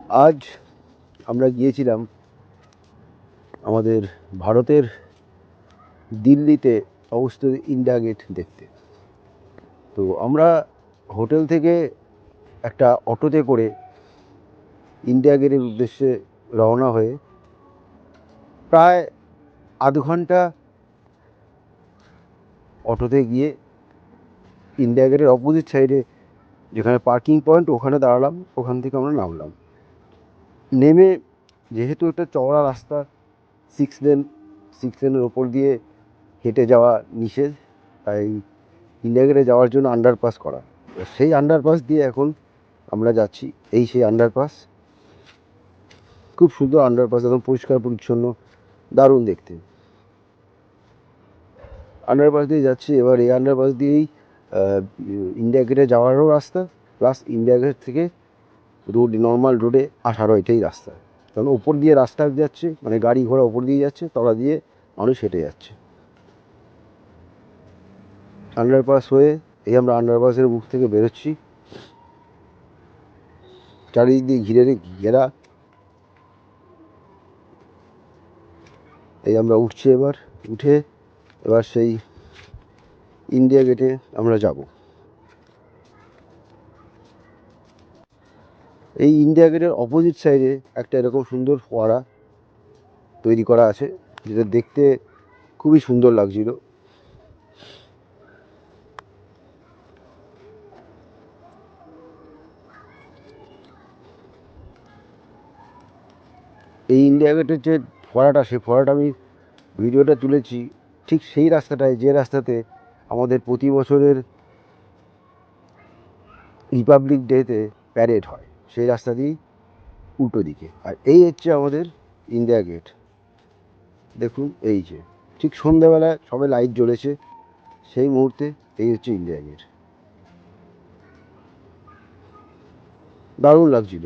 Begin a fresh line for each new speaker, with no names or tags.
আজ আমরা গিয়েছিলাম আমাদের ভারতের দিল্লিতে অবস্থিত ইন্ডিয়া গেট দেখতে। তো আমরা হোটেল থেকে একটা অটোতে করে ইন্ডিয়া গেটের উদ্দেশ্যে রওনা হয়ে প্রায় আধ ঘন্টা অটোতে গিয়ে ইন্ডিয়া গেটের অপোজিট সাইডে যেখানে পার্কিং পয়েন্ট ওখানে দাঁড়ালাম। ওখান থেকে আমরা নামলাম। নেমে যেহেতু একটা চওড়া রাস্তা, সিক্স লেনের ওপর দিয়ে হেঁটে যাওয়া নিষেধ, তাই ইন্ডিয়া গেটে যাওয়ার জন্য আন্ডারপাস করা। সেই আন্ডারপাস দিয়ে এখন আমরা যাচ্ছি। সেই আন্ডারপাস, খুব সুন্দর আন্ডারপাস, একদম পরিষ্কার পরিচ্ছন্ন, দারুণ দেখতে। আন্ডারপাস দিয়ে যাচ্ছি। এবার এই আন্ডারপাস দিয়েই ইন্ডিয়া গেটে যাওয়ারও রাস্তা, প্লাস ইন্ডিয়া গেট থেকে নর্মাল রোডে আসারও এটাই রাস্তা। কারণ ওপর দিয়ে রাস্তা যাচ্ছে, মানে গাড়ি ঘোড়া ওপর দিয়ে যাচ্ছে, তলা দিয়ে মানুষ হেঁটে যাচ্ছে। আন্ডারপাস হয়ে আমরা আন্ডারপাসের মুখ থেকে বেরোচ্ছি। চারিদিক দিয়ে ঘেরা। আমরা উঠছি। এবার সেই ইন্ডিয়া গেটে আমরা যাব। এই ইন্ডিয়া গেটের অপোজিট সাইডে একটা এরকম সুন্দর ফোয়ারা তৈরি করা আছে, যেটা দেখতে খুবই সুন্দর লাগছিল। এই ইন্ডিয়া গেটের যে ফোয়ারাটা, সেই ফোয়ারাটা আমি ভিডিওটা তুলেছি ঠিক সেই রাস্তাটায়, যে রাস্তাতে আমাদের প্রতি বছরের রিপাবলিক ডেতে প্যারেড হয়, সেই রাস্তা দিয়েই উল্টো দিকে। আর এই হচ্ছে আমাদের ইন্ডিয়া গেট। দেখুন, এই যে ঠিক সন্ধ্যাবেলায় সবে লাইট জ্বলেছে, সেই মুহূর্তে এই হচ্ছে ইন্ডিয়া গেট। দারুণ লাগছিল।